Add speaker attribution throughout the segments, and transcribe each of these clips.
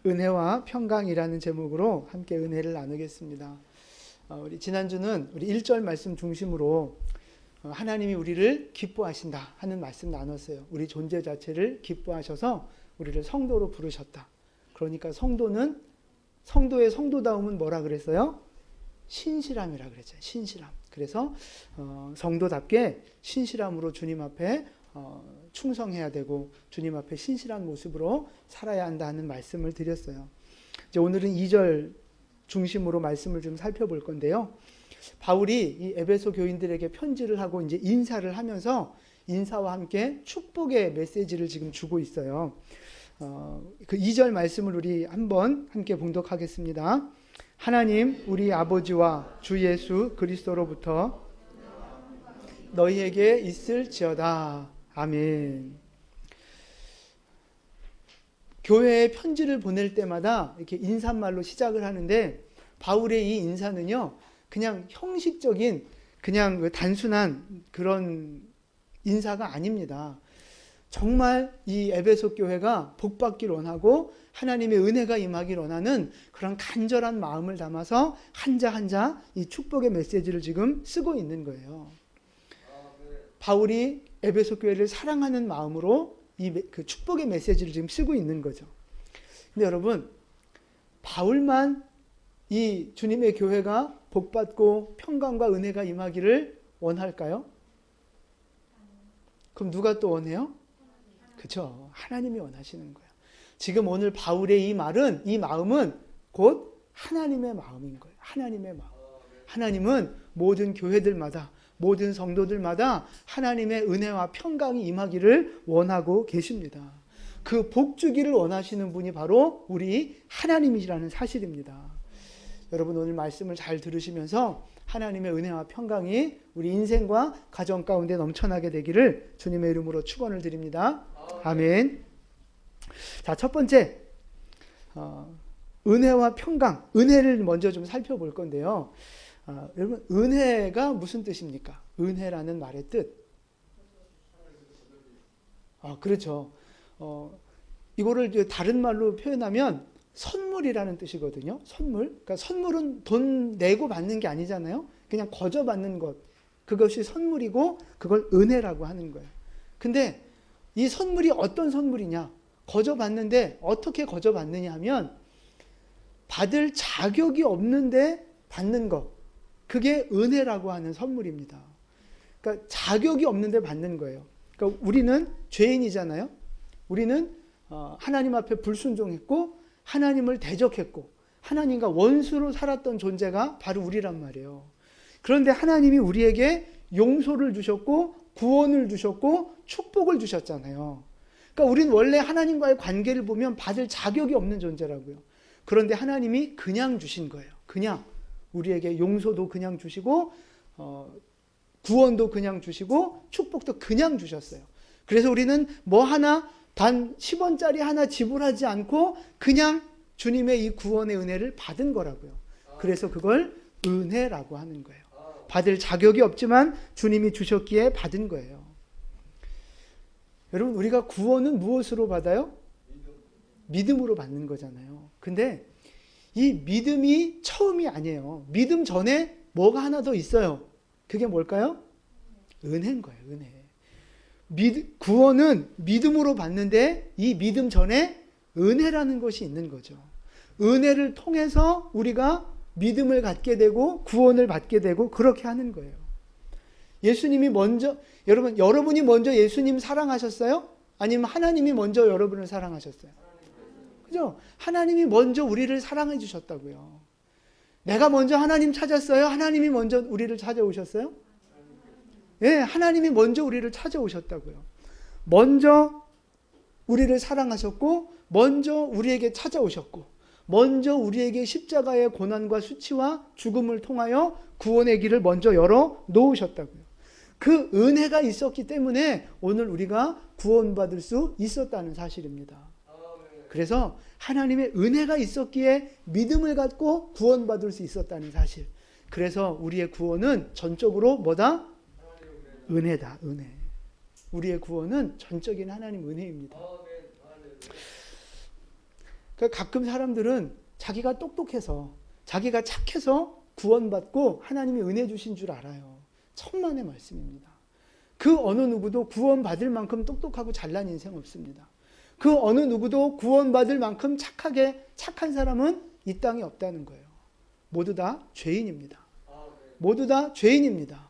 Speaker 1: 은혜와 평강이라는 제목으로 함께 은혜를 나누겠습니다. 우리 지난주는 우리 1절 말씀 중심으로 하나님이 우리를 기뻐하신다 하는 말씀 나눴어요. 우리 존재 자체를 기뻐하셔서 우리를 성도로 부르셨다. 그러니까 성도의 성도다움은 뭐라 그랬어요? 신실함이라 그랬죠. 신실함. 그래서 성도답게 신실함으로 주님 앞에 충성해야 되고 주님 앞에 신실한 모습으로 살아야 한다는 말씀을 드렸어요. 이제 오늘은 2절 중심으로 말씀을 좀 살펴볼 건데요. 바울이 이 에베소 교인들에게 편지를 하고 이제 인사를 하면서 인사와 함께 축복의 메시지를 지금 주고 있어요. 그 2절 말씀을 우리 한번 함께 봉독하겠습니다. 하나님 우리 아버지와 주 예수 그리스도로부터 너희에게 있을지어다. 아멘. 교회에 편지를 보낼 때마다 이렇게 인사말로 시작을 하는데 바울의 이 인사는요, 그냥 형식적인 그냥 단순한 그런 인사가 아닙니다. 정말 이 에베소 교회가 복받기를 원하고 하나님의 은혜가 임하기를 원하는 그런 간절한 마음을 담아서 한자 한자 이 축복의 메시지를 지금 쓰고 있는 거예요. 바울이 에베소 교회를 사랑하는 마음으로 그 축복의 메시지를 지금 쓰고 있는 거죠. 근데 여러분, 바울만 이 주님의 교회가 복받고 평강과 은혜가 임하기를 원할까요? 그럼 누가 또 원해요? 그렇죠. 하나님이 원하시는 거예요. 지금 오늘 바울의 이 마음은 곧 하나님의 마음인 거예요. 하나님의 마음. 하나님은 모든 교회들마다, 모든 성도들마다 하나님의 은혜와 평강이 임하기를 원하고 계십니다. 그 복 주기를 원하시는 분이 바로 우리 하나님이라는 사실입니다. 여러분 오늘 말씀을 잘 들으시면서 하나님의 은혜와 평강이 우리 인생과 가정 가운데 넘쳐나게 되기를 주님의 이름으로 축원을 드립니다. 아멘. 자, 첫 번째 은혜와 평강, 은혜를 먼저 좀 살펴볼 건데요. 여러분 은혜가 무슨 뜻입니까? 은혜라는 말의 뜻. 그렇죠. 이거를 다른 말로 표현하면 선물이라는 뜻이거든요. 선물. 그러니까 선물은 돈 내고 받는 게 아니잖아요. 그냥 거저 받는 것. 그것이 선물이고 그걸 은혜라고 하는 거예요. 근데 이 선물이 어떤 선물이냐? 거저 받는데 어떻게 거저 받느냐 하면 받을 자격이 없는데 받는 것. 그게 은혜라고 하는 선물입니다. 그러니까 자격이 없는데 받는 거예요. 그러니까 우리는 죄인이잖아요. 우리는 하나님 앞에 불순종했고 하나님을 대적했고 하나님과 원수로 살았던 존재가 바로 우리란 말이에요. 그런데 하나님이 우리에게 용서를 주셨고 구원을 주셨고 축복을 주셨잖아요. 그러니까 우리는 원래 하나님과의 관계를 보면 받을 자격이 없는 존재라고요. 그런데 하나님이 그냥 주신 거예요. 그냥 우리에게 용서도 그냥 주시고 구원도 그냥 주시고 축복도 그냥 주셨어요. 그래서 우리는 뭐 하나 단 10원짜리 하나 지불하지 않고 그냥 주님의 이 구원의 은혜를 받은 거라고요. 그래서 그걸 은혜라고 하는 거예요. 받을 자격이 없지만 주님이 주셨기에 받은 거예요. 여러분 우리가 구원은 무엇으로 받아요? 믿음으로 받는 거잖아요. 근데 이 믿음이 처음이 아니에요. 믿음 전에 뭐가 하나 더 있어요. 그게 뭘까요? 은혜인 거예요. 은혜. 구원은 믿음으로 받는데 이 믿음 전에 은혜라는 것이 있는 거죠. 은혜를 통해서 우리가 믿음을 갖게 되고 구원을 받게 되고 그렇게 하는 거예요. 예수님이 먼저, 여러분이 먼저 예수님 사랑하셨어요? 아니면 하나님이 먼저 여러분을 사랑하셨어요? 그죠? 하나님이 먼저 우리를 사랑해 주셨다고요. 내가 먼저 하나님 찾았어요? 하나님이 먼저 우리를 찾아오셨어요? 예, 하나님이 먼저 우리를 찾아오셨다고요. 먼저 우리를 사랑하셨고, 먼저 우리에게 찾아오셨고, 먼저 우리에게 십자가의 고난과 수치와 죽음을 통하여 구원의 길을 먼저 열어 놓으셨다고요. 그 은혜가 있었기 때문에 오늘 우리가 구원받을 수 있었다는 사실입니다. 그래서 하나님의 은혜가 있었기에 믿음을 갖고 구원받을 수 있었다는 사실. 그래서 우리의 구원은 전적으로 뭐다? 은혜다. 은혜. 우리의 구원은 전적인 하나님 은혜입니다. 그러니까 가끔 사람들은 자기가 똑똑해서, 자기가 착해서 구원받고 하나님이 은혜 주신 줄 알아요. 천만의 말씀입니다. 그 어느 누구도 구원받을 만큼 똑똑하고 잘난 인생 없습니다. 그 어느 누구도 구원받을 만큼 착한 사람은 이 땅에 없다는 거예요. 모두 다 죄인입니다. 모두 다 죄인입니다.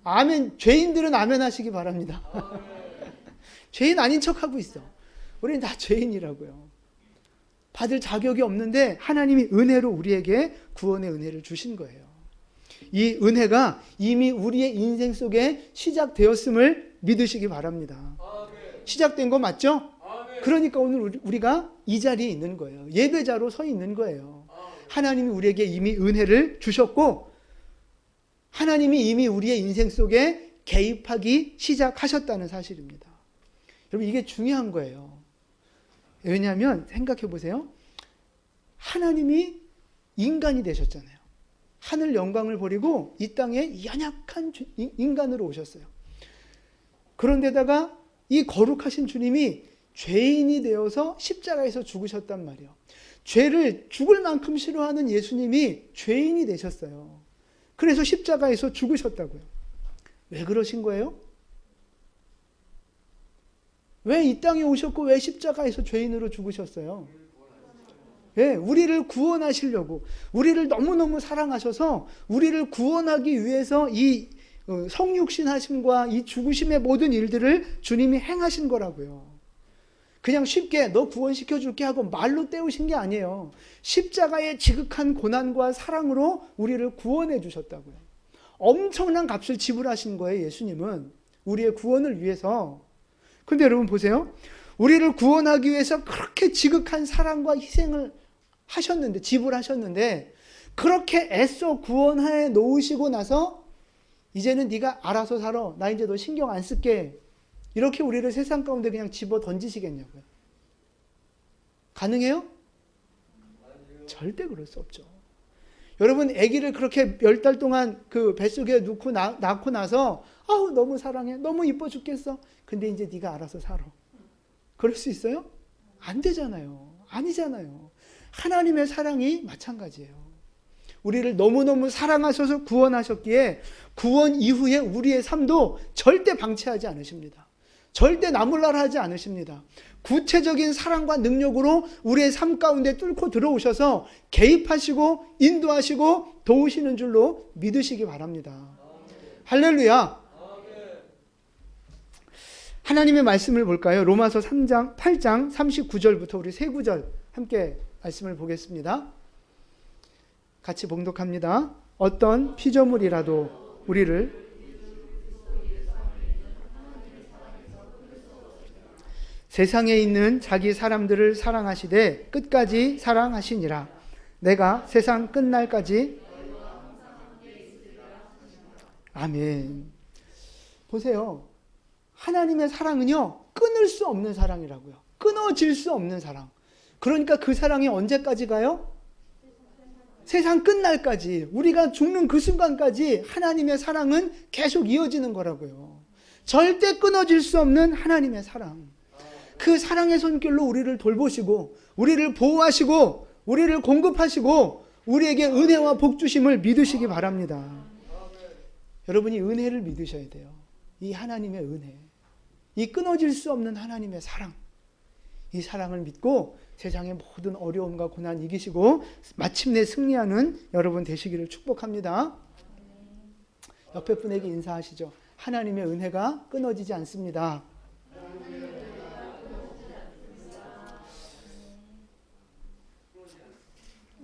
Speaker 1: 아멘. 죄인들은 아멘 하시기 바랍니다. 죄인 아닌 척하고 있어. 우리는 다 죄인이라고요. 받을 자격이 없는데 하나님이 은혜로 우리에게 구원의 은혜를 주신 거예요. 이 은혜가 이미 우리의 인생 속에 시작되었음을 믿으시기 바랍니다. 시작된 거 맞죠? 그러니까 오늘 우리가 이 자리에 있는 거예요. 예배자로 서 있는 거예요. 하나님이 우리에게 이미 은혜를 주셨고 하나님이 이미 우리의 인생 속에 개입하기 시작하셨다는 사실입니다. 여러분 이게 중요한 거예요. 왜냐하면 생각해 보세요. 하나님이 인간이 되셨잖아요. 하늘 영광을 버리고 이 땅에 연약한 인간으로 오셨어요. 그런데다가 이 거룩하신 주님이 죄인이 되어서 십자가에서 죽으셨단 말이에요. 죄를 죽을 만큼 싫어하는 예수님이 죄인이 되셨어요. 그래서 십자가에서 죽으셨다고요. 왜 그러신 거예요? 왜 이 땅에 오셨고 왜 십자가에서 죄인으로 죽으셨어요? 예, 우리를 구원하시려고, 우리를 너무너무 사랑하셔서 우리를 구원하기 위해서 이 성육신 하심과 이 죽으심의 모든 일들을 주님이 행하신 거라고요. 그냥 쉽게 너 구원시켜 줄게 하고 말로 때우신 게 아니에요. 십자가의 지극한 고난과 사랑으로 우리를 구원해 주셨다고요. 엄청난 값을 지불하신 거예요, 예수님은. 우리의 구원을 위해서. 근데 여러분 보세요. 우리를 구원하기 위해서 그렇게 지극한 사랑과 희생을 하셨는데, 지불하셨는데, 그렇게 애써 구원해 놓으시고 나서 이제는 네가 알아서 살아. 나 이제 너 신경 안 쓸게. 이렇게 우리를 세상 가운데 그냥 집어 던지시겠냐고요. 가능해요? 절대 그럴 수 없죠. 여러분 아기를 그렇게 10달 동안 그 뱃속에 낳고 나서 아우 너무 사랑해. 너무 이뻐 죽겠어. 근데 이제 네가 알아서 살아. 그럴 수 있어요? 안 되잖아요. 아니잖아요. 하나님의 사랑이 마찬가지예요. 우리를 너무너무 사랑하셔서 구원하셨기에 구원 이후에 우리의 삶도 절대 방치하지 않으십니다. 절대 나몰라라 하지 않으십니다. 구체적인 사랑과 능력으로 우리의 삶 가운데 뚫고 들어오셔서 개입하시고 인도하시고 도우시는 줄로 믿으시기 바랍니다. 할렐루야. 하나님의 말씀을 볼까요? 로마서 8장 39절부터 우리 세 구절 함께 말씀을 보겠습니다. 같이 봉독합니다. 어떤 피조물이라도 우리를 세상에 있는 자기 사람들을 사랑하시되 끝까지 사랑하시니라. 내가 세상 끝날까지. 아멘. 보세요. 하나님의 사랑은요, 끊을 수 없는 사랑이라고요. 끊어질 수 없는 사랑. 그러니까 그 사랑이 언제까지 가요? 세상 끝날까지. 우리가 죽는 그 순간까지 하나님의 사랑은 계속 이어지는 거라고요. 절대 끊어질 수 없는 하나님의 사랑. 그 사랑의 손길로 우리를 돌보시고 우리를 보호하시고 우리를 공급하시고 우리에게 은혜와 복 주심을 믿으시기 바랍니다. 여러분이 은혜를 믿으셔야 돼요. 이 하나님의 은혜, 이 끊어질 수 없는 하나님의 사랑, 이 사랑을 믿고 세상의 모든 어려움과 고난 이기시고 마침내 승리하는 여러분 되시기를 축복합니다. 옆에 분에게 인사하시죠. 하나님의 은혜가 끊어지지 않습니다.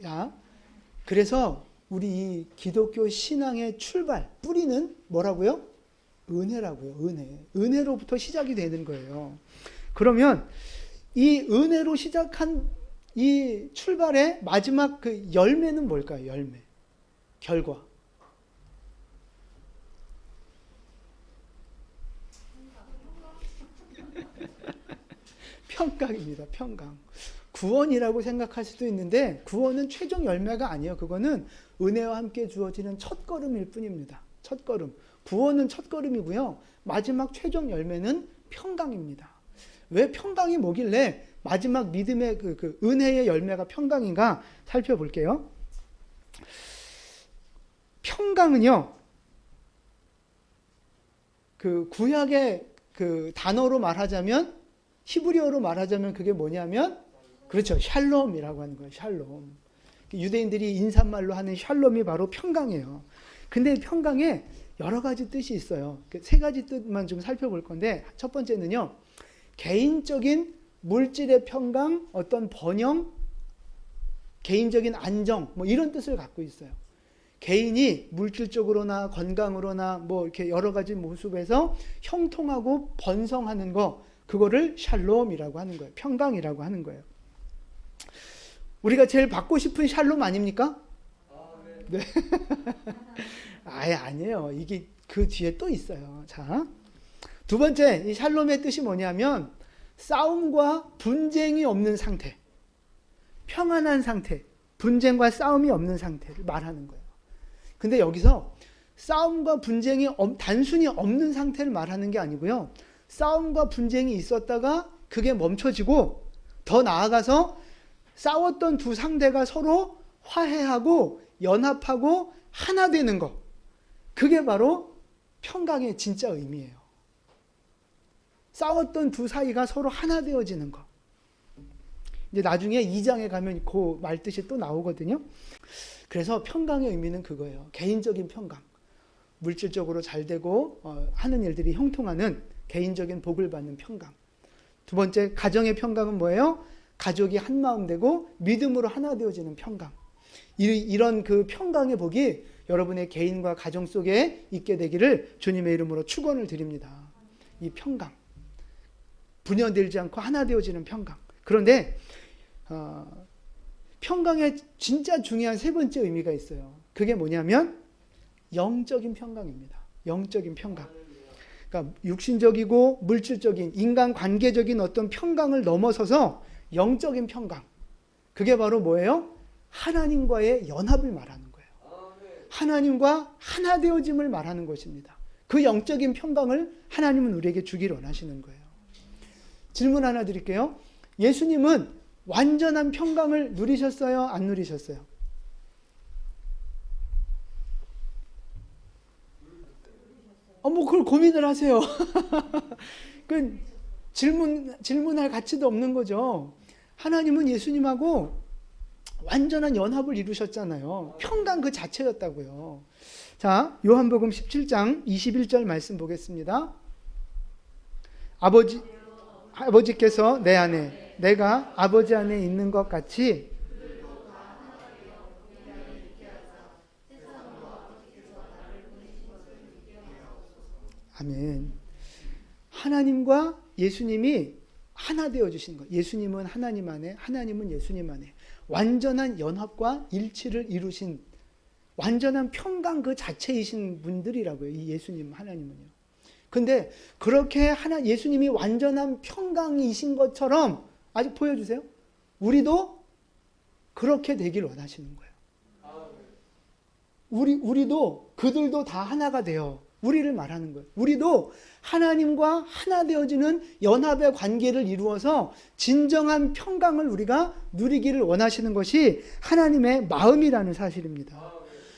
Speaker 1: 야, 그래서 우리 이 기독교 신앙의 출발, 뿌리는 뭐라고요? 은혜라고요. 은혜로부터 시작이 되는 거예요. 그러면 이 은혜로 시작한 이 출발의 마지막 그 열매는 뭘까요? 열매, 결과. 평강입니다. 평강. 구원이라고 생각할 수도 있는데 구원은 최종 열매가 아니에요. 그거는 은혜와 함께 주어지는 첫걸음일 뿐입니다. 첫걸음. 구원은 첫걸음이고요. 마지막 최종 열매는 평강입니다. 왜 평강이 뭐길래 마지막 믿음의 그 은혜의 열매가 평강인가 살펴볼게요. 평강은요, 그 구약의 그 단어로 말하자면, 히브리어로 말하자면 그게 뭐냐면, 그렇죠, 샬롬이라고 하는 거예요. 샬롬. 유대인들이 인사말로 하는 샬롬이 바로 평강이에요. 근데 평강에 여러 가지 뜻이 있어요. 세 가지 뜻만 좀 살펴볼 건데, 첫 번째는요, 개인적인 물질의 평강, 어떤 번영, 개인적인 안정, 뭐 이런 뜻을 갖고 있어요. 개인이 물질적으로나 건강으로나 뭐 이렇게 여러 가지 모습에서 형통하고 번성하는 거, 그거를 샬롬이라고 하는 거예요. 평강이라고 하는 거예요. 우리가 제일 받고 싶은 샬롬 아닙니까? 네. 아예 아니에요. 이게 그 뒤에 또 있어요. 자, 두 번째, 이 샬롬의 뜻이 뭐냐면 싸움과 분쟁이 없는 상태, 평안한 상태, 분쟁과 싸움이 없는 상태를 말하는 거예요. 근데 여기서 싸움과 분쟁이 단순히 없는 상태를 말하는 게 아니고요, 싸움과 분쟁이 있었다가 그게 멈춰지고 더 나아가서 싸웠던 두 상대가 서로 화해하고 연합하고 하나 되는 것, 그게 바로 평강의 진짜 의미예요. 싸웠던 두 사이가 서로 하나 되어지는 것. 이제 나중에 2장에 가면 그 말뜻이 또 나오거든요. 그래서 평강의 의미는 그거예요. 개인적인 평강. 물질적으로 잘 되고 하는 일들이 형통하는 개인적인 복을 받는 평강. 두 번째, 가정의 평강은 뭐예요? 가족이 한 마음 되고 믿음으로 하나 되어지는 평강. 이런 그 평강의 복이 여러분의 개인과 가정 속에 있게 되기를 주님의 이름으로 축원을 드립니다. 이 평강. 분열되지 않고 하나 되어지는 평강. 그런데 평강의 진짜 중요한 세 번째 의미가 있어요. 그게 뭐냐면 영적인 평강입니다. 영적인 평강. 그러니까 육신적이고 물질적인 인간관계적인 어떤 평강을 넘어서서 영적인 평강. 그게 바로 뭐예요? 하나님과의 연합을 말하는 거예요. 하나님과 하나 되어짐을 말하는 것입니다. 그 영적인 평강을 하나님은 우리에게 주기를 원하시는 거예요. 질문 하나 드릴게요. 예수님은 완전한 평강을 누리셨어요? 안 누리셨어요? 뭐 그걸 고민을 하세요. 그 질문할 가치도 없는 거죠. 하나님은 예수님하고 완전한 연합을 이루셨잖아요. 평강 그 자체였다고요. 자, 요한복음 17장 21절 말씀 보겠습니다. 아버지께서 내 안에, 내가 아버지 안에 있는 것 같이 아멘. 하나님과 예수님이 하나 되어주신 것. 예수님은 하나님 안에, 하나님은 예수님 안에 완전한 연합과 일치를 이루신 완전한 평강 그 자체이신 분들이라고요. 이 예수님, 하나님은요. 근데 그렇게 예수님이 완전한 평강이신 것처럼 아직 보여주세요. 우리도 그렇게 되길 원하시는 거예요. 우리도 그들도 다 하나가 되어 우리를 말하는 거예요. 우리도 하나님과 하나 되어지는 연합의 관계를 이루어서 진정한 평강을 우리가 누리기를 원하시는 것이 하나님의 마음이라는 사실입니다.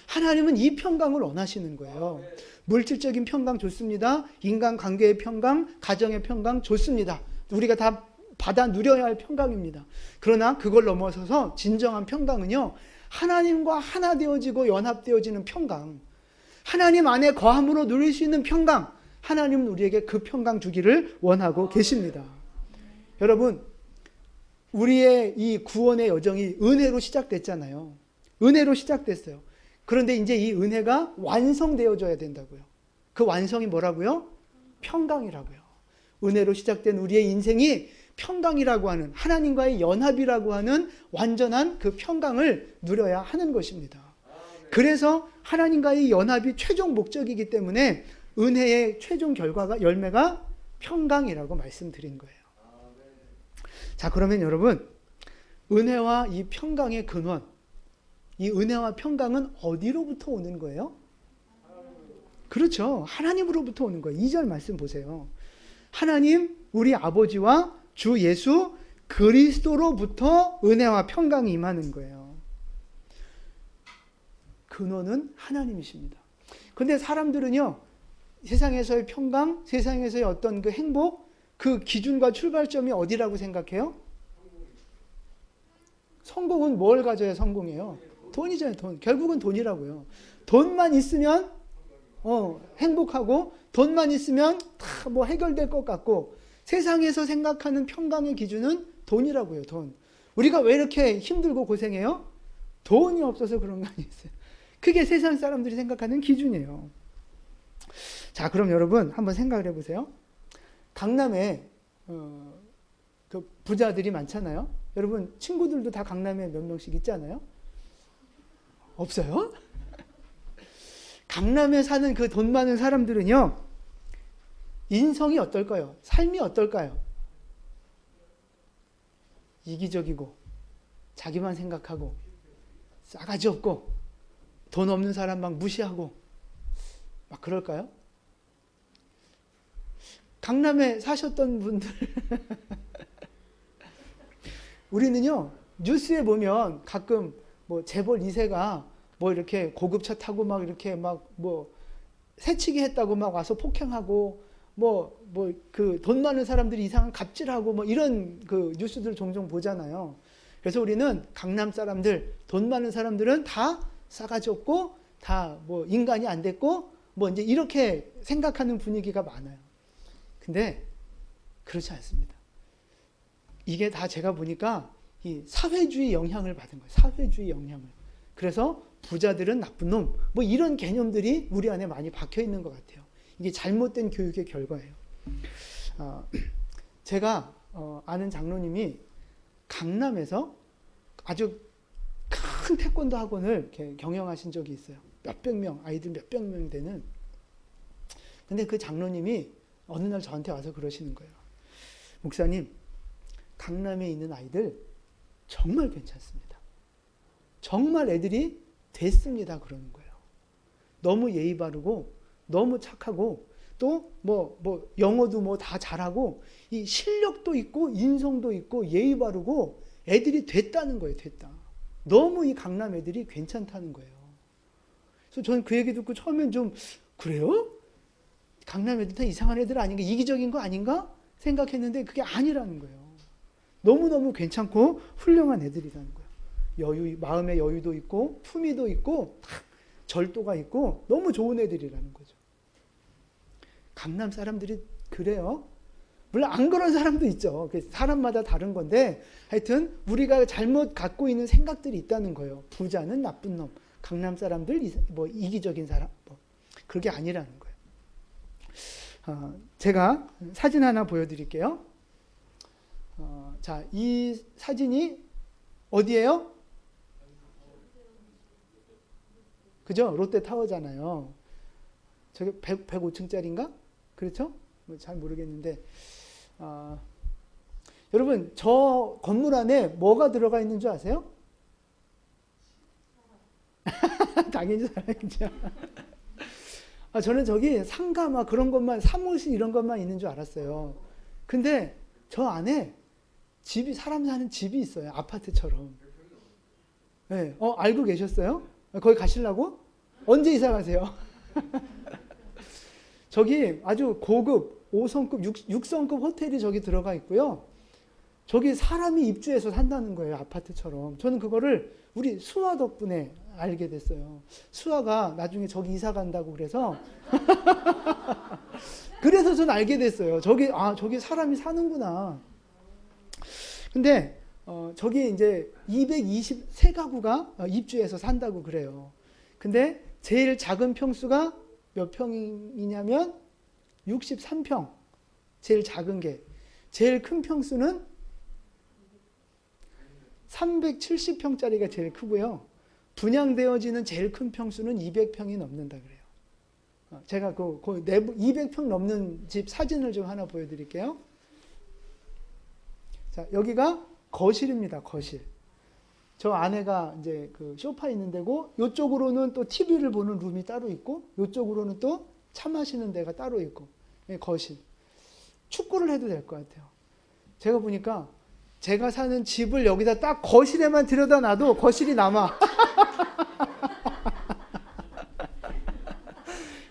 Speaker 1: 하나님은 이 평강을 원하시는 거예요. 물질적인 평강 좋습니다. 인간관계의 평강, 가정의 평강 좋습니다. 우리가 다 받아 누려야 할 평강입니다. 그러나 그걸 넘어서서 진정한 평강은요, 하나님과 하나 되어지고 연합되어지는 평강, 하나님 안에 거함으로 누릴 수 있는 평강, 하나님은 우리에게 그 평강 주기를 원하고 계십니다. 여러분, 우리의 이 구원의 여정이 은혜로 시작됐잖아요. 은혜로 시작됐어요. 그런데 이제 이 은혜가 완성되어져야 된다고요. 그 완성이 뭐라고요? 평강이라고요. 은혜로 시작된 우리의 인생이 평강이라고 하는, 하나님과의 연합이라고 하는 완전한 그 평강을 누려야 하는 것입니다. 그래서 하나님과의 연합이 최종 목적이기 때문에 은혜의 최종 결과가, 열매가 평강이라고 말씀드린 거예요. 자, 그러면 여러분, 은혜와 이 평강의 근원, 이 은혜와 평강은 어디로부터 오는 거예요? 그렇죠. 하나님으로부터 오는 거예요. 2절 말씀 보세요. 하나님, 우리 아버지와 주 예수 그리스도로부터 은혜와 평강이 임하는 거예요. 근원은 하나님이십니다. 근데 사람들은요, 세상에서의 평강, 세상에서의 어떤 그 행복, 그 기준과 출발점이 어디라고 생각해요? 성공은 뭘 가져야 성공해요? 돈이잖아요, 돈. 결국은 돈이라고요. 돈만 있으면 행복하고, 돈만 있으면 다 뭐 해결될 것 같고, 세상에서 생각하는 평강의 기준은 돈이라고요, 돈. 우리가 왜 이렇게 힘들고 고생해요? 돈이 없어서 그런 거 아니겠어요? 그게 세상 사람들이 생각하는 기준이에요. 자, 그럼 여러분 한번 생각을 해보세요. 강남에 그 부자들이 많잖아요. 여러분 친구들도 다 강남에 몇 명씩 있잖아요. 없어요? 강남에 사는 그 돈 많은 사람들은요, 인성이 어떨까요? 삶이 어떨까요? 이기적이고 자기만 생각하고 싸가지 없고 돈 없는 사람 막 무시하고 막 그럴까요? 강남에 사셨던 분들 우리는요, 뉴스에 보면 가끔 뭐 재벌 2세가 뭐 이렇게 고급차 타고 막 이렇게 막 뭐 새치기 했다고 막 와서 폭행하고 뭐 그 돈 많은 사람들이 이상한 갑질하고 뭐 이런 그 뉴스들 종종 보잖아요. 그래서 우리는 강남 사람들, 돈 많은 사람들은 다 싸가지 없고 다 뭐 인간이 안 됐고 뭐 이제 이렇게 생각하는 분위기가 많아요. 근데 그렇지 않습니다. 이게 다 제가 보니까 이 사회주의 영향을 받은 거예요. 사회주의 영향을. 그래서 부자들은 나쁜 놈, 뭐 이런 개념들이 우리 안에 많이 박혀 있는 것 같아요. 이게 잘못된 교육의 결과예요. 제가 아는 장로님이 강남에서 아주 큰 태권도 학원을 이렇게 경영하신 적이 있어요. 몇백 명, 아이들 몇백 명 되는. 근데 그 장로님이 어느 날 저한테 와서 그러시는 거예요. 목사님, 강남에 있는 아이들 정말 괜찮습니다. 정말 애들이 됐습니다. 그러는 거예요. 너무 예의 바르고 너무 착하고 또 뭐 영어도 뭐 다 잘하고 이 실력도 있고 인성도 있고 예의 바르고 애들이 됐다는 거예요. 됐다. 너무 이 강남 애들이 괜찮다는 거예요. 그래서 저는 그 얘기 듣고 처음엔 좀 그래요? 강남 애들 다 이상한 애들 아닌가? 이기적인 거 아닌가? 생각했는데 그게 아니라는 거예요. 너무너무 괜찮고 훌륭한 애들이라는 거예요. 마음의 여유도 있고 품위도 있고 절도가 있고 너무 좋은 애들이라는 거죠. 강남 사람들이 그래요. 물론 안 그런 사람도 있죠. 사람마다 다른 건데 하여튼 우리가 잘못 갖고 있는 생각들이 있다는 거예요. 부자는 나쁜 놈, 강남 사람들 뭐 이기적인 사람, 뭐 그게 아니라는 거예요. 제가 사진 하나 보여드릴게요. 자, 이 사진이 어디예요? 그죠? 롯데타워잖아요. 저게 105층짜리인가? 그렇죠? 잘 모르겠는데 여러분 저 건물 안에 뭐가 들어가 있는 줄 아세요? 당연히 사람이죠. 저는 저기 상가 막 그런 것만, 사무실 이런 것만 있는 줄 알았어요. 근데 저 안에 집이, 사람 사는 집이 있어요. 아파트처럼. 네. 알고 계셨어요? 거기 가시려고? 언제 이사 가세요? 저기 아주 고급 5성급, 6성급 호텔이 저기 들어가 있고요. 저기 사람이 입주해서 산다는 거예요. 아파트처럼. 저는 그거를 우리 수아 덕분에 알게 됐어요. 수아가 나중에 저기 이사 간다고 그래서 그래서 전 알게 됐어요. 저기 사람이 사는구나. 근데 저기 이제 223가구가 입주해서 산다고 그래요. 근데 제일 작은 평수가 몇 평이냐면 63평. 제일 작은 게. 제일 큰 평수는 370평짜리가 제일 크고요. 분양되어지는 제일 큰 평수는 200평이 넘는다 그래요. 제가 그 내부 200평 넘는 집 사진을 좀 하나 보여드릴게요. 자, 여기가 거실입니다. 거실. 저 안에가 이제 그 소파 있는 데고, 이쪽으로는 또 TV를 보는 룸이 따로 있고, 이쪽으로는 또 차 마시는 데가 따로 있고, 거실. 축구를 해도 될 것 같아요. 제가 보니까 제가 사는 집을 여기다 딱 거실에만 들여다 놔도 거실이 남아.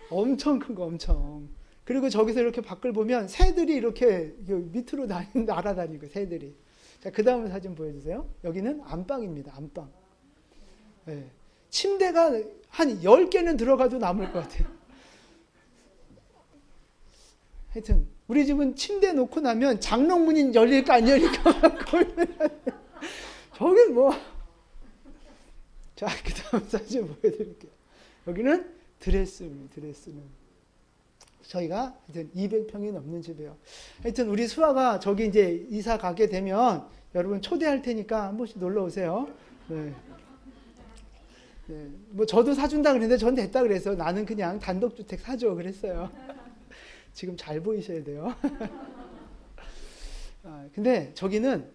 Speaker 1: 엄청 큰 거, 엄청. 그리고 저기서 이렇게 밖을 보면 새들이 이렇게 밑으로 날아다니고, 새들이. 자, 그 다음 사진 보여주세요. 여기는 안방입니다, 안방. 네. 침대가 한 10개는 들어가도 남을 것 같아요. 하여튼, 우리 집은 침대 놓고 나면 장롱문이 열릴까 안 열릴까 저기 뭐. 자, 그 다음 사진 보여드릴게요. 여기는 드레스룸입니다, 드레스룸. 저희가 하여튼 200평이 넘는 집이에요. 하여튼 우리 수아가 저기 이제 이사 가게 되면 여러분 초대할 테니까 한 번씩 놀러 오세요. 네. 네. 뭐 저도 사준다 그랬는데 전 됐다 그래서 나는 그냥 단독주택 사줘 그랬어요. 지금 잘 보이셔야 돼요. 근데 저기는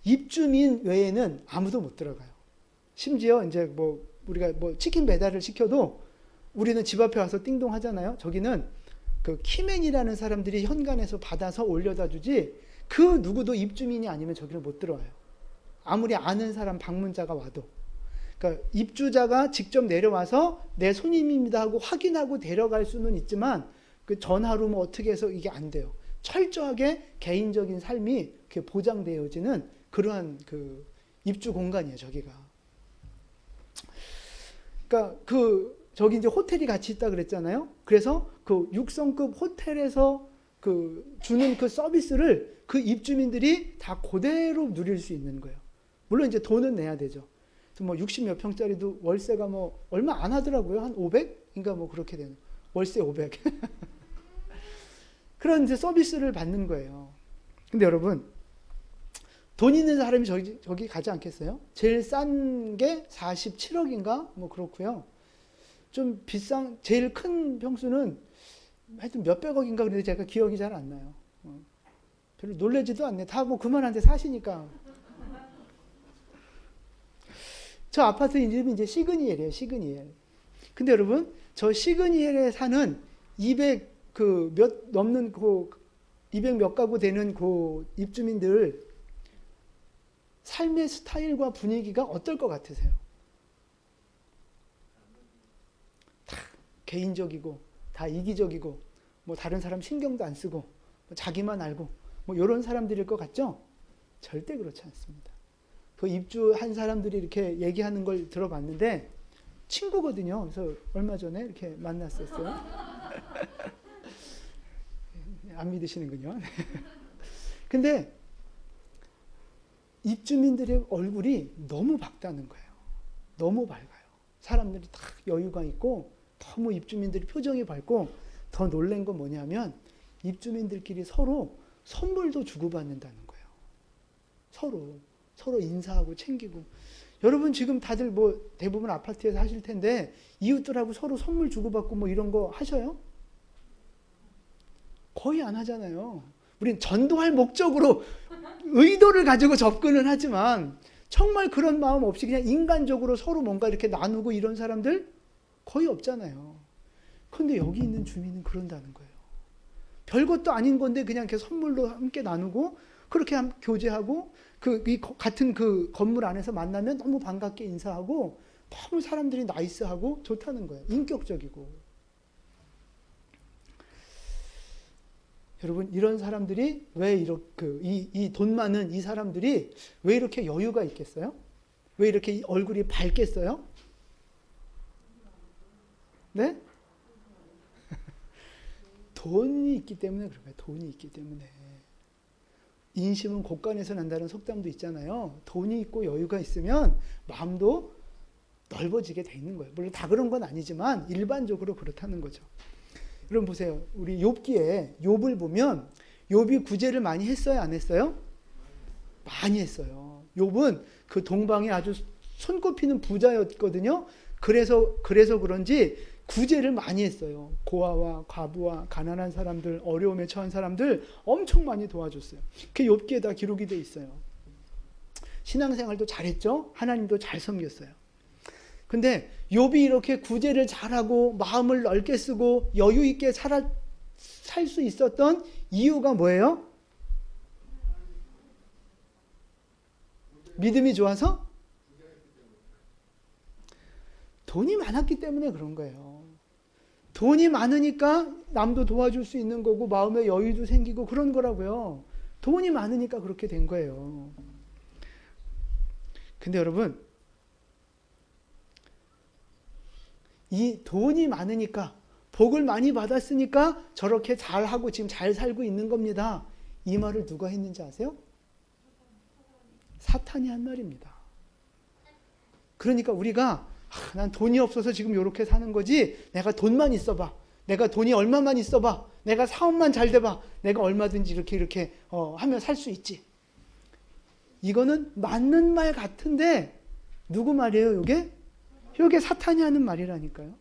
Speaker 1: 입주민 외에는 아무도 못 들어가요. 심지어 이제 뭐 우리가 뭐 치킨 배달을 시켜도 우리는 집 앞에 와서 띵동 하잖아요. 저기는 그 키맨이라는 사람들이 현관에서 받아서 올려다 주지 그 누구도 입주민이 아니면 저기를 못 들어와요. 아무리 아는 사람 방문자가 와도. 그러니까 입주자가 직접 내려와서 내 손님입니다 하고 확인하고 데려갈 수는 있지만 그 전화로 뭐 어떻게 해서 이게 안 돼요. 철저하게 개인적인 삶이 이렇게 보장되어지는 그러한 그 입주 공간이에요, 저기가. 그러니까 저기 이제 호텔이 같이 있다 그랬잖아요. 그래서 그 6성급 호텔에서 그 주는 그 서비스를 그 입주민들이 다 그대로 누릴 수 있는 거예요. 물론 이제 돈은 내야 되죠. 뭐 60몇 평짜리도 월세가 뭐 얼마 안 하더라고요. 한 500인가 뭐 그렇게 되는. 월세 500. 그런 이제 서비스를 받는 거예요. 근데 여러분, 돈 있는 사람이 저기 가지 않겠어요? 제일 싼 게 47억인가? 뭐 그렇고요. 좀 비싼, 제일 큰 평수는 하여튼 몇백억인가 그런데 제가 기억이 잘 안 나요. 별로 놀라지도 않네. 다 뭐 그만한데 사시니까. 저 아파트 이름이 이제 시그니엘이에요, 시그니엘. 근데 여러분, 저 시그니엘에 사는 200 넘는 200 몇 가구 되는 그 입주민들 삶의 스타일과 분위기가 어떨 것 같으세요? 다 개인적이고, 다 이기적이고, 뭐 다른 사람 신경도 안 쓰고, 뭐 자기만 알고, 뭐 이런 사람들일 것 같죠? 절대 그렇지 않습니다. 그 입주한 사람들이 이렇게 얘기하는 걸 들어봤는데 친구거든요. 그래서 얼마 전에 이렇게 만났었어요. 안 믿으시는군요. 근데 입주민들의 얼굴이 너무 밝다는 거예요. 너무 밝아요. 사람들이 다 여유가 있고 너무 입주민들이 표정이 밝고 더 놀란 건 뭐냐면 입주민들끼리 서로 선물도 주고받는다는 거예요. 서로 인사하고 챙기고. 여러분 지금 다들 뭐 대부분 아파트에서 하실 텐데 이웃들하고 서로 선물 주고받고 뭐 이런 거 하셔요? 거의 안 하잖아요. 우린 전도할 목적으로 의도를 가지고 접근을 하지만 정말 그런 마음 없이 그냥 인간적으로 서로 뭔가 이렇게 나누고 이런 사람들 거의 없잖아요. 그런데 여기 있는 주민은 그런다는 거예요. 별것도 아닌 건데 그냥 이렇게 선물로 함께 나누고 그렇게 교제하고 같은 그 건물 안에서 만나면 너무 반갑게 인사하고 너무 사람들이 나이스하고 좋다는 거예요. 인격적이고. 여러분 이런 사람들이 왜 이렇게 이 돈 많은 이 사람들이 왜 이렇게 여유가 있겠어요? 왜 이렇게 얼굴이 밝겠어요? 네? 돈이 있기 때문에 그런 거예요. 돈이 있기 때문에. 인심은 곳간에서 난다는 속담도 있잖아요. 돈이 있고 여유가 있으면 마음도 넓어지게 돼 있는 거예요. 물론 다 그런 건 아니지만 일반적으로 그렇다는 거죠. 여러분 보세요. 우리 욥기에 욥을 보면 욥이 구제를 많이 했어요? 안 했어요? 많이 했어요. 욥은 그 동방에 아주 손꼽히는 부자였거든요. 그래서 그런지 구제를 많이 했어요. 고아와 과부와 가난한 사람들, 어려움에 처한 사람들 엄청 많이 도와줬어요. 그게 욥기에 다 기록이 돼 있어요. 신앙생활도 잘했죠. 하나님도 잘 섬겼어요. 근데 욥이 이렇게 구제를 잘하고 마음을 넓게 쓰고 여유 있게 살 수 있었던 이유가 뭐예요? 믿음이 좋아서? 돈이 많았기 때문에 그런 거예요. 돈이 많으니까 남도 도와줄 수 있는 거고 마음의 여유도 생기고 그런 거라고요. 돈이 많으니까 그렇게 된 거예요. 근데 여러분, 이 돈이 많으니까 복을 많이 받았으니까 저렇게 잘하고 지금 잘 살고 있는 겁니다. 이 말을 누가 했는지 아세요? 사탄이 한 말입니다. 그러니까 우리가 난 돈이 없어서 지금 이렇게 사는 거지, 내가 돈만 있어봐, 내가 돈이 얼마만 있어봐, 내가 사업만 잘 돼봐, 내가 얼마든지 이렇게 하면 살 수 있지. 이거는 맞는 말 같은데 누구 말이에요 이게? 이게 사탄이 하는 말이라니까요.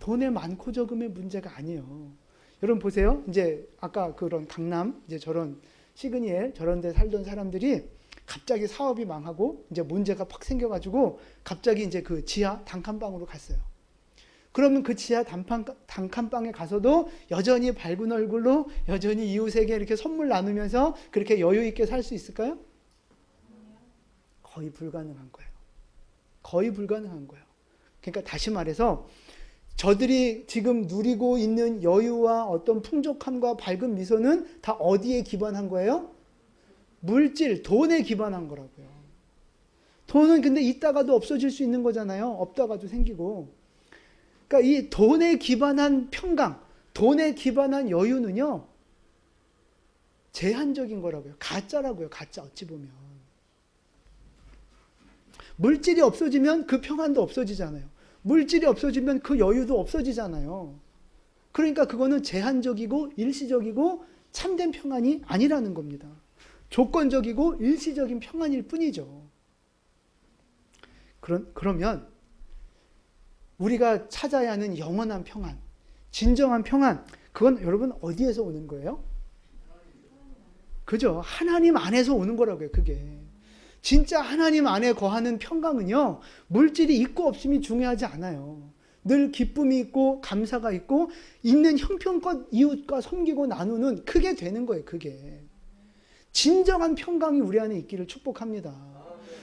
Speaker 1: 돈의 많고 적음의 문제가 아니에요. 여러분 보세요. 이제 아까 그런 강남 이제 저런 시그니엘 저런 데 살던 사람들이 갑자기 사업이 망하고 이제 문제가 팍 생겨가지고 갑자기 이제 그 지하 단칸방으로 갔어요. 그러면 그 지하 단칸방에 가서도 여전히 밝은 얼굴로 여전히 이웃에게 이렇게 선물 나누면서 그렇게 여유 있게 살 수 있을까요? 거의 불가능한 거예요. 거의 불가능한 거예요. 그러니까 다시 말해서 저들이 지금 누리고 있는 여유와 어떤 풍족함과 밝은 미소는 다 어디에 기반한 거예요? 물질, 돈에 기반한 거라고요. 돈은 근데 있다가도 없어질 수 있는 거잖아요. 없다가도 생기고. 그러니까 이 돈에 기반한 평강, 돈에 기반한 여유는요, 제한적인 거라고요. 가짜라고요. 가짜 어찌 보면. 물질이 없어지면 그 평안도 없어지잖아요. 물질이 없어지면 그 여유도 없어지잖아요. 그러니까 그거는 제한적이고 일시적이고 참된 평안이 아니라는 겁니다. 조건적이고 일시적인 평안일 뿐이죠. 그러면 우리가 찾아야 하는 영원한 평안, 진정한 평안, 그건 여러분 어디에서 오는 거예요? 그죠? 하나님 안에서 오는 거라고요, 그게. 진짜 하나님 안에 거하는 평강은요, 물질이 있고 없음이 중요하지 않아요. 늘 기쁨이 있고 감사가 있고 있는 형편껏 이웃과 섬기고 나누는 그게 되는 거예요, 그게. 진정한 평강이 우리 안에 있기를 축복합니다.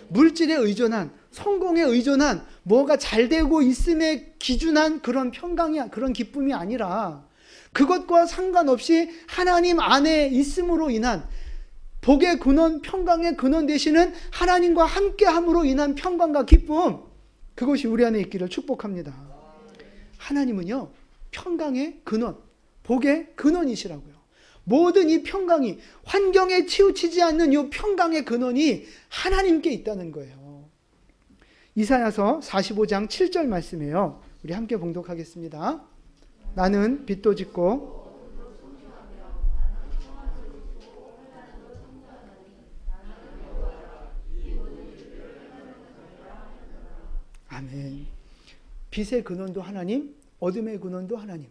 Speaker 1: 물질에 의존한, 성공에 의존한, 뭐가 잘 되고 있음에 기준한 그런 평강이, 그런 기쁨이 아니라 그것과 상관없이 하나님 안에 있음으로 인한 복의 근원, 평강의 근원 되시는 하나님과 함께함으로 인한 평강과 기쁨, 그것이 우리 안에 있기를 축복합니다. 하나님은요, 평강의 근원, 복의 근원이시라고요. 모든 이 평강이, 환경에 치우치지 않는 이 평강의 근원이 하나님께 있다는 거예요. 이사야서 45장 7절 말씀이에요. 우리 함께 봉독하겠습니다. 나는 빚도 짓고 아멘. 빛의 근원도 하나님, 어둠의 근원도 하나님,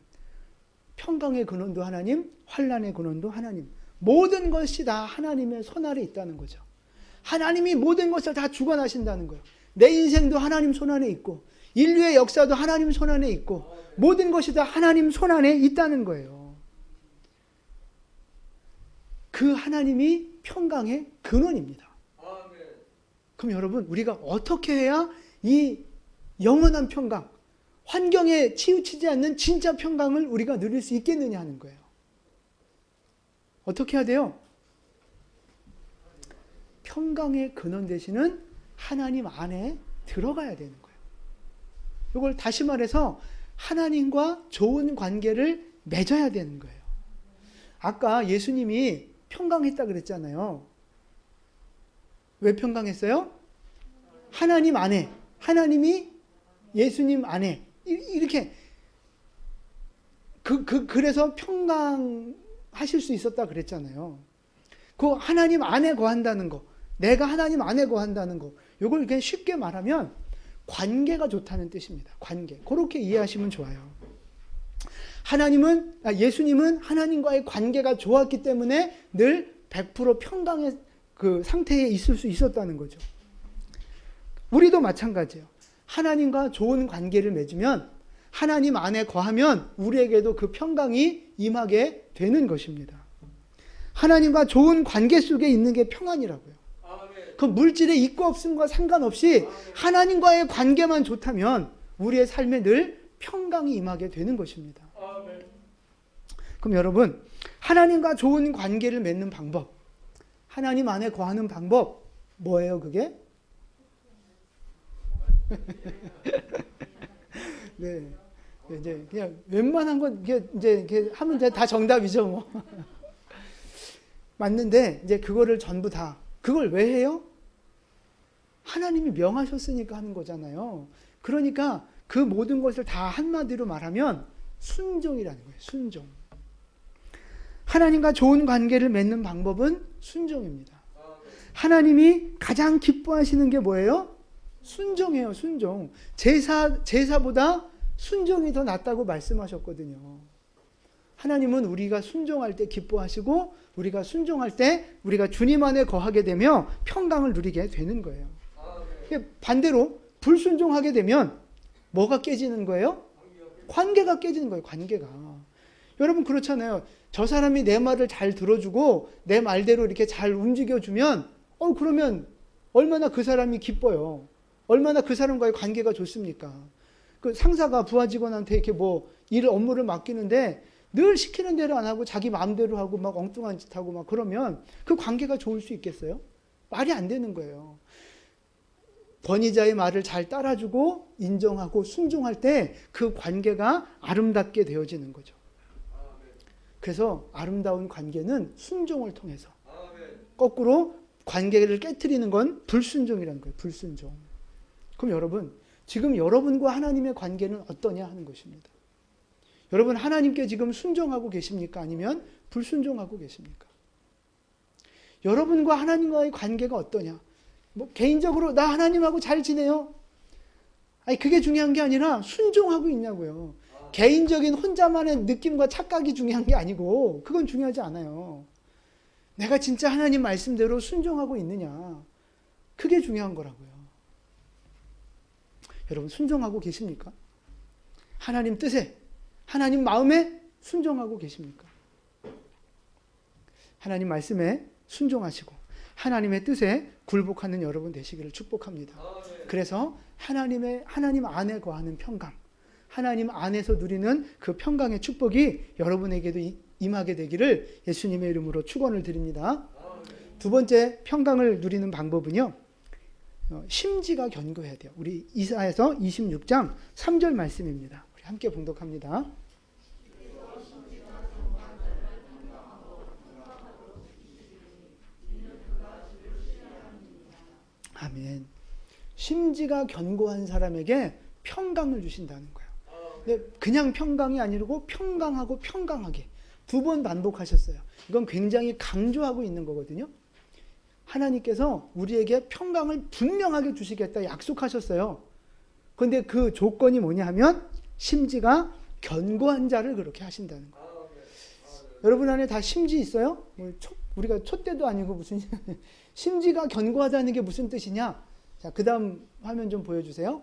Speaker 1: 평강의 근원도 하나님, 환난의 근원도 하나님. 모든 것이 다 하나님의 손 아래 있다는 거죠. 하나님이 모든 것을 다 주관하신다는 거예요. 내 인생도 하나님 손 안에 있고 인류의 역사도 하나님 손 안에 있고 모든 것이 다 하나님 손 안에 있다는 거예요. 그 하나님이 평강의 근원입니다. 그럼 여러분, 우리가 어떻게 해야 이 영원한 평강, 환경에 치우치지 않는 진짜 평강을 우리가 누릴 수 있겠느냐 하는 거예요. 어떻게 해야 돼요? 평강의 근원 되시는 하나님 안에 들어가야 되는 거예요. 이걸 다시 말해서 하나님과 좋은 관계를 맺어야 되는 거예요. 아까 예수님이 평강했다 그랬잖아요. 왜 평강했어요? 하나님 안에, 하나님이 예수님 안에 이렇게 그래서 평강하실 수 있었다 그랬잖아요. 그 하나님 안에 거한다는 거, 내가 하나님 안에 거한다는 거, 이걸 그냥 쉽게 말하면 관계가 좋다는 뜻입니다. 관계. 그렇게 이해하시면 좋아요. 예수님은 하나님과의 관계가 좋았기 때문에 늘 100% 평강의 그 상태에 있을 수 있었다는 거죠. 우리도 마찬가지예요. 하나님과 좋은 관계를 맺으면, 하나님 안에 거하면 우리에게도 그 평강이 임하게 되는 것입니다. 하나님과 좋은 관계 속에 있는 게 평안이라고요. 그 물질의 있고 없음과 상관없이 하나님과의 관계만 좋다면 우리의 삶에 늘 평강이 임하게 되는 것입니다. 그럼 여러분, 하나님과 좋은 관계를 맺는 방법, 하나님 안에 거하는 방법, 뭐예요, 그게? 네. 이제 그냥 웬만한 건 이제 하면 다 정답이죠, 뭐. 맞는데, 이제 그거를 전부 다, 그걸 왜 해요? 하나님이 명하셨으니까 하는 거잖아요. 그러니까 그 모든 것을 다 한마디로 말하면 순종이라는 거예요, 순종. 하나님과 좋은 관계를 맺는 방법은 순종입니다. 하나님이 가장 기뻐하시는 게 뭐예요? 순종이에요, 순종. 제사보다 순종이 더 낫다고 말씀하셨거든요. 하나님은 우리가 순종할 때 기뻐하시고 우리가 순종할 때 우리가 주님 안에 거하게 되며 평강을 누리게 되는 거예요. 반대로 불순종하게 되면 뭐가 깨지는 거예요? 관계가 깨지는 거예요, 관계가. 여러분 그렇잖아요. 저 사람이 내 말을 잘 들어주고 내 말대로 이렇게 잘 움직여주면 그러면 얼마나 그 사람이 기뻐요. 얼마나 그 사람과의 관계가 좋습니까? 그 상사가 부하 직원한테 이렇게 업무를 맡기는데 늘 시키는 대로 안 하고 자기 마음대로 하고 막 엉뚱한 짓 하고 막 그러면 그 관계가 좋을 수 있겠어요? 말이 안 되는 거예요. 권위자의 말을 잘 따라주고 인정하고 순종할 때 그 관계가 아름답게 되어지는 거죠. 그래서 아름다운 관계는 순종을 통해서. 거꾸로 관계를 깨트리는 건 불순종이라는 거예요. 불순종. 그럼 여러분, 지금 여러분과 하나님의 관계는 어떠냐 하는 것입니다. 여러분 하나님께 지금 순종하고 계십니까? 아니면 불순종하고 계십니까? 여러분과 하나님과의 관계가 어떠냐? 개인적으로 나 하나님하고 잘 지내요? 아니 그게 중요한 게 아니라 순종하고 있냐고요. 개인적인 혼자만의 느낌과 착각이 중요한 게 아니고 그건 중요하지 않아요. 내가 진짜 하나님 말씀대로 순종하고 있느냐. 그게 중요한 거라고요. 여러분 순종하고 계십니까? 하나님 뜻에, 하나님 마음에 순종하고 계십니까? 하나님 말씀에 순종하시고 하나님의 뜻에 굴복하는 여러분 되시기를 축복합니다. 그래서 하나님 안에 거하는 평강, 하나님 안에서 누리는 그 평강의 축복이 여러분에게도 임하게 되기를 예수님의 이름으로 축원을 드립니다. 두 번째 평강을 누리는 방법은요, 심지가 견고해야 돼요. 우리 이사야서 26장 3절 말씀입니다. 우리 함께 봉독합니다. 아멘. 심지가 견고한 사람에게 평강을 주신다는 거예요. 근데 그냥 평강이 아니고 평강하고 평강하게 두 번 반복하셨어요. 이건 굉장히 강조하고 있는 거거든요. 하나님께서 우리에게 평강을 분명하게 주시겠다 약속하셨어요. 그런데 그 조건이 뭐냐 하면 심지가 견고한 자를 그렇게 하신다는 거예요. 여러분 안에 다 심지 있어요? 우리가 촛대도 아니고 무슨 심지가 견고하다는 게 무슨 뜻이냐? 자, 그 다음 화면 좀 보여주세요.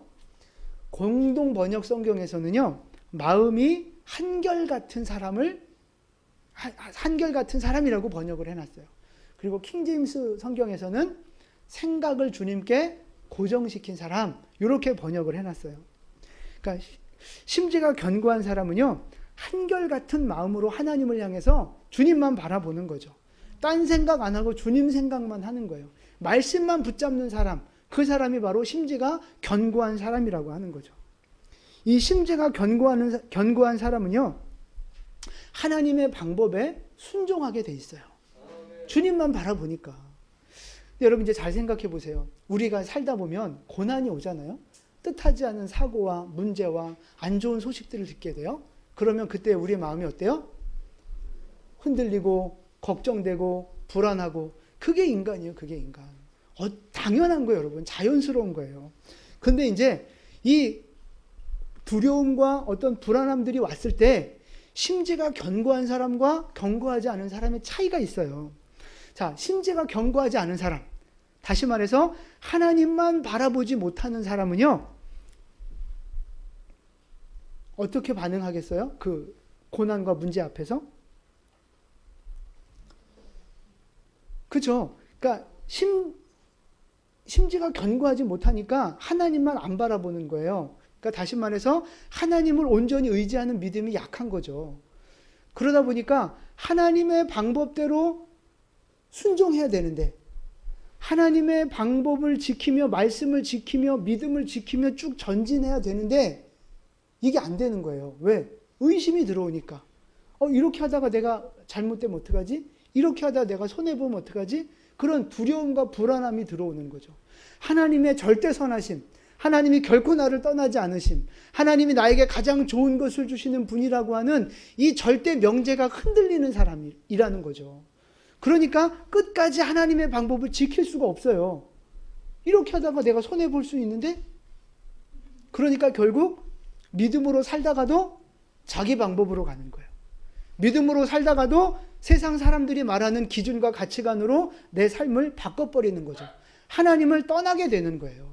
Speaker 1: 공동 번역 성경에서는요, 마음이 한결같은 사람이라고 번역을 해놨어요. 그리고 킹제임스 성경에서는 생각을 주님께 고정시킨 사람, 이렇게 번역을 해놨어요. 그러니까 심지가 견고한 사람은요, 한결같은 마음으로 하나님을 향해서 주님만 바라보는 거죠. 딴 생각 안 하고 주님 생각만 하는 거예요. 말씀만 붙잡는 사람, 그 사람이 바로 심지가 견고한 사람이라고 하는 거죠. 이 심지가 견고한 사람은요, 하나님의 방법에 순종하게 돼 있어요. 주님만 바라보니까. 여러분 이제 잘 생각해 보세요. 우리가 살다 보면 고난이 오잖아요. 뜻하지 않은 사고와 문제와 안 좋은 소식들을 듣게 돼요. 그러면 그때 우리의 마음이 어때요? 흔들리고 걱정되고 불안하고. 그게 인간이에요. 그게 인간. 당연한 거예요, 여러분. 자연스러운 거예요. 근데 이제 이 두려움과 어떤 불안함들이 왔을 때 심지가 견고한 사람과 견고하지 않은 사람의 차이가 있어요. 자, 심지가 견고하지 않은 사람, 다시 말해서 하나님만 바라보지 못하는 사람은요, 어떻게 반응하겠어요? 그 고난과 문제 앞에서? 그죠? 그러니까 심지가 견고하지 못하니까 하나님만 안 바라보는 거예요. 그러니까 다시 말해서 하나님을 온전히 의지하는 믿음이 약한 거죠. 그러다 보니까 하나님의 방법대로 순종해야 되는데 하나님의 방법을 지키며 말씀을 지키며 믿음을 지키며 쭉 전진해야 되는데 이게 안 되는 거예요. 왜? 의심이 들어오니까. 이렇게 하다가 내가 잘못되면 어떡하지? 이렇게 하다가 내가 손해보면 어떡하지? 그런 두려움과 불안함이 들어오는 거죠. 하나님의 절대 선하심, 하나님이 결코 나를 떠나지 않으심, 하나님이 나에게 가장 좋은 것을 주시는 분이라고 하는 이 절대 명제가 흔들리는 사람이라는 거죠. 그러니까 끝까지 하나님의 방법을 지킬 수가 없어요. 이렇게 하다가 내가 손해볼 수 있는데, 그러니까 결국 믿음으로 살다가도 자기 방법으로 가는 거예요. 믿음으로 살다가도 세상 사람들이 말하는 기준과 가치관으로 내 삶을 바꿔버리는 거죠. 하나님을 떠나게 되는 거예요.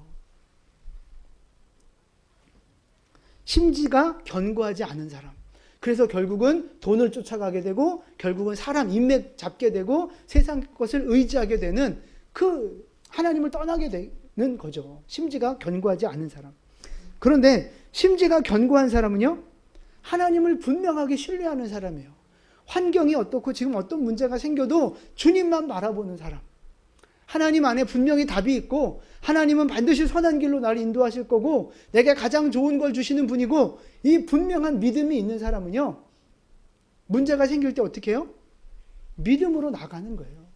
Speaker 1: 심지가 견고하지 않은 사람. 그래서 결국은 돈을 쫓아가게 되고 결국은 사람 인맥 잡게 되고 세상 것을 의지하게 되는 그 하나님을 떠나게 되는 거죠. 심지가 견고하지 않은 사람. 그런데 심지가 견고한 사람은요, 하나님을 분명하게 신뢰하는 사람이에요. 환경이 어떻고 지금 어떤 문제가 생겨도 주님만 바라보는 사람. 하나님 안에 분명히 답이 있고 하나님은 반드시 선한 길로 나를 인도하실 거고 내게 가장 좋은 걸 주시는 분이고, 이 분명한 믿음이 있는 사람은요, 문제가 생길 때 어떻게 해요? 믿음으로 나가는 거예요.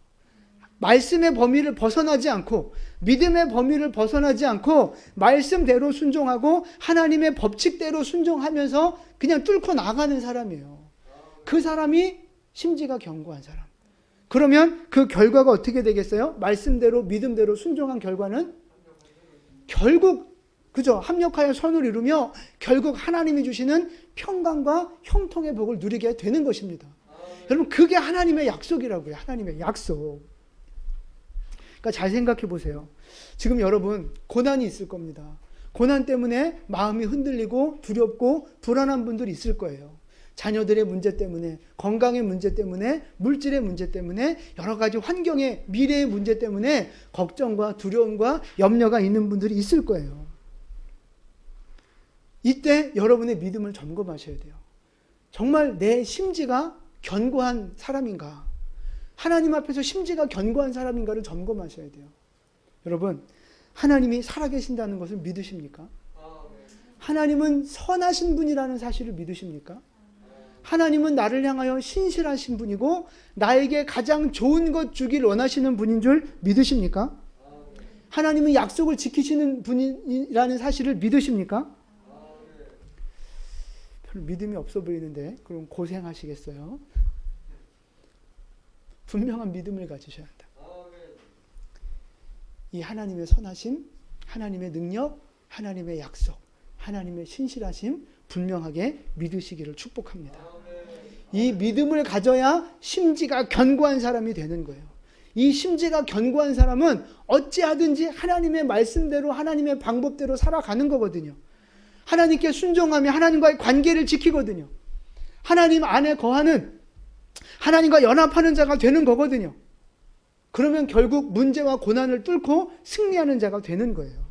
Speaker 1: 말씀의 범위를 벗어나지 않고 믿음의 범위를 벗어나지 않고 말씀대로 순종하고 하나님의 법칙대로 순종하면서 그냥 뚫고 나가는 사람이에요. 그 사람이 심지가 견고한 사람. 그러면 그 결과가 어떻게 되겠어요? 말씀대로 믿음대로 순종한 결과는 결국 그죠? 합력하여 선을 이루며 결국 하나님이 주시는 평강과 형통의 복을 누리게 되는 것입니다. 여러분, 그게 하나님의 약속이라고요. 하나님의 약속. 그러니까 잘 생각해 보세요. 지금 여러분 고난이 있을 겁니다. 고난 때문에 마음이 흔들리고 두렵고 불안한 분들이 있을 거예요. 자녀들의 문제 때문에, 건강의 문제 때문에, 물질의 문제 때문에, 여러 가지 환경의 미래의 문제 때문에 걱정과 두려움과 염려가 있는 분들이 있을 거예요. 이때 여러분의 믿음을 점검하셔야 돼요. 정말 내 심지가 견고한 사람인가? 하나님 앞에서 심지가 견고한 사람인가를 점검하셔야 돼요. 여러분, 하나님이 살아계신다는 것을 믿으십니까? 하나님은 선하신 분이라는 사실을 믿으십니까? 하나님은 나를 향하여 신실하신 분이고 나에게 가장 좋은 것 주길 원하시는 분인 줄 믿으십니까? 하나님은 약속을 지키시는 분이라는 사실을 믿으십니까? 별로 믿음이 없어 보이는데 그럼 고생하시겠어요? 분명한 믿음을 가지셔야 한다. 이 하나님의 선하심, 하나님의 능력, 하나님의 약속, 하나님의 신실하심 분명하게 믿으시기를 축복합니다. 이 믿음을 가져야 심지가 견고한 사람이 되는 거예요. 이 심지가 견고한 사람은 어찌하든지 하나님의 말씀대로 하나님의 방법대로 살아가는 거거든요. 하나님께 순종하며 하나님과의 관계를 지키거든요. 하나님 안에 거하는, 하나님과 연합하는 자가 되는 거거든요. 그러면 결국 문제와 고난을 뚫고 승리하는 자가 되는 거예요.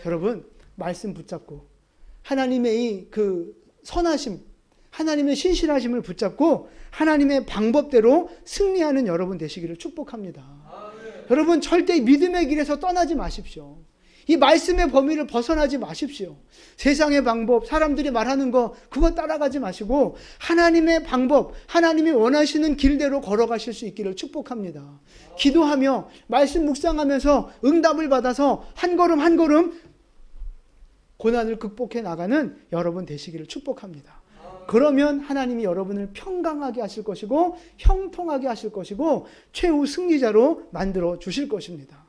Speaker 1: 여러분, 말씀 붙잡고 하나님의 이 그 선하심, 하나님의 신실하심을 붙잡고 하나님의 방법대로 승리하는 여러분 되시기를 축복합니다. 여러분, 절대 믿음의 길에서 떠나지 마십시오. 이 말씀의 범위를 벗어나지 마십시오. 세상의 방법, 사람들이 말하는 거 그거 따라가지 마시고 하나님의 방법, 하나님이 원하시는 길대로 걸어가실 수 있기를 축복합니다. 기도하며 말씀 묵상하면서 응답을 받아서 한 걸음 한 걸음 고난을 극복해 나가는 여러분 되시기를 축복합니다. 그러면 하나님이 여러분을 평강하게 하실 것이고 형통하게 하실 것이고 최후 승리자로 만들어 주실 것입니다.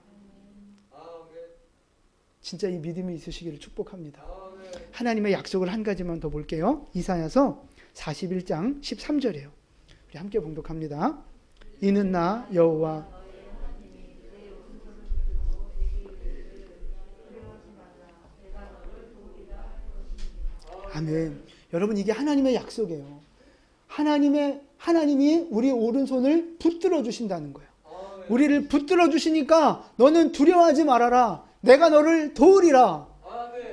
Speaker 1: 진짜 이 믿음이 있으시기를 축복합니다. 하나님의 약속을 한 가지만 더 볼게요. 이사야서 41장 13절이에요. 우리 함께 봉독합니다. 이는 나 여호와 아멘. 여러분, 이게 하나님의 약속이에요. 하나님이 우리 오른손을 붙들어 주신다는 거예요. 우리를 붙들어 주시니까 너는 두려워하지 말아라. 내가 너를 도우리라.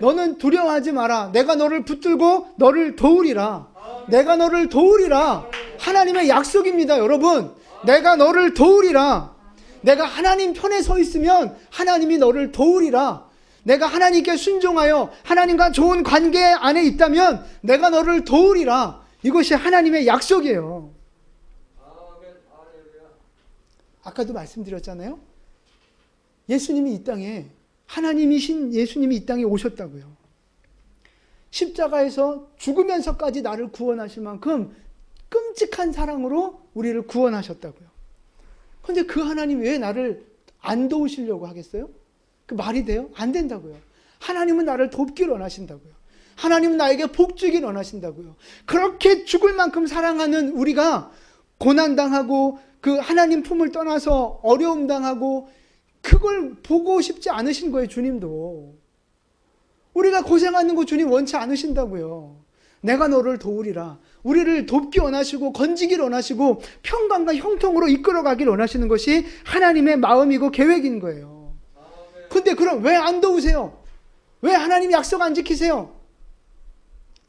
Speaker 1: 너는 두려워하지 마라. 내가 너를 붙들고 너를 도우리라. 내가 너를 도우리라. 하나님의 약속입니다, 여러분. 내가 너를 도우리라. 내가 하나님 편에 서 있으면 하나님이 너를 도우리라. 내가 하나님께 순종하여 하나님과 좋은 관계 안에 있다면 내가 너를 도우리라. 이것이 하나님의 약속이에요. 아까도 말씀드렸잖아요. 예수님이 이 땅에, 하나님이신 예수님이 이 땅에 오셨다고요. 십자가에서 죽으면서까지 나를 구원하실 만큼 끔찍한 사랑으로 우리를 구원하셨다고요. 그런데 그 하나님 왜 나를 안 도우시려고 하겠어요? 그 말이 돼요? 안 된다고요. 하나님은 나를 돕기를 원하신다고요. 하나님은 나에게 복 주기를 원하신다고요. 그렇게 죽을 만큼 사랑하는 우리가 고난당하고 그 하나님 품을 떠나서 어려움 당하고 그걸 보고 싶지 않으신 거예요, 주님도. 우리가 고생하는 거 주님 원치 않으신다고요. 내가 너를 도우리라. 우리를 돕기 원하시고 건지기를 원하시고 평강과 형통으로 이끌어가기를 원하시는 것이 하나님의 마음이고 계획인 거예요. 근데 그럼 왜 안 도우세요? 왜 하나님 약속 안 지키세요?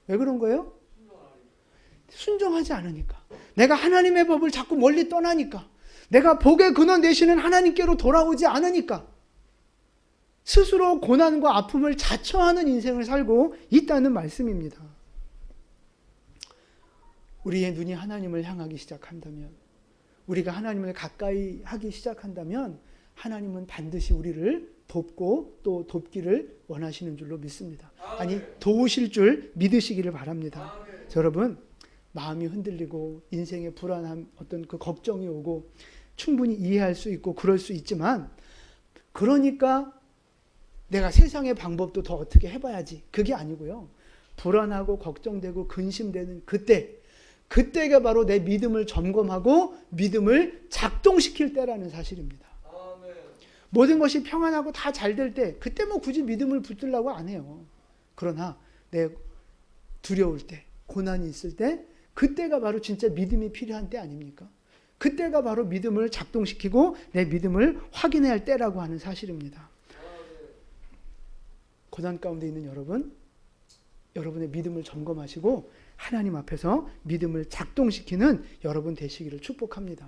Speaker 1: 왜 그런 거예요? 순종하지 않으니까. 내가 하나님의 법을 자꾸 멀리 떠나니까. 내가 복의 근원 되시는 하나님께로 돌아오지 않으니까. 스스로 고난과 아픔을 자처하는 인생을 살고 있다는 말씀입니다. 우리의 눈이 하나님을 향하기 시작한다면, 우리가 하나님을 가까이 하기 시작한다면 하나님은 반드시 우리를 돕고 또 돕기를 원하시는 줄로 믿습니다. 아니, 도우실 줄 믿으시기를 바랍니다. 여러분, 마음이 흔들리고 인생의 불안함, 어떤 그 걱정이 오고 충분히 이해할 수 있고 그럴 수 있지만, 그러니까 내가 세상의 방법도 더 어떻게 해봐야지, 그게 아니고요. 불안하고 걱정되고 근심되는 그때가 바로 내 믿음을 점검하고 믿음을 작동시킬 때라는 사실입니다. 모든 것이 평안하고 다 잘 될 때, 그때 뭐 굳이 믿음을 붙들려고 안 해요. 그러나 내 두려울 때, 고난이 있을 때, 그때가 바로 진짜 믿음이 필요한 때 아닙니까? 그때가 바로 믿음을 작동시키고 내 믿음을 확인해야 할 때라고 하는 사실입니다. 고난 가운데 있는 여러분, 여러분의 믿음을 점검하시고 하나님 앞에서 믿음을 작동시키는 여러분 되시기를 축복합니다.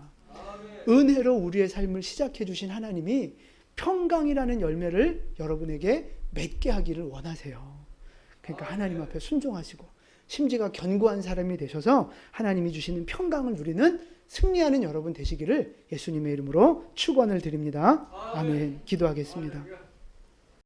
Speaker 1: 은혜로 우리의 삶을 시작해 주신 하나님이 평강이라는 열매를 여러분에게 맺게 하기를 원하세요. 그러니까 하나님 앞에 순종하시고 심지가 견고한 사람이 되셔서 하나님이 주시는 평강을 누리는 승리하는 여러분 되시기를 예수님의 이름으로 축원을 드립니다. 아멘. 기도하겠습니다.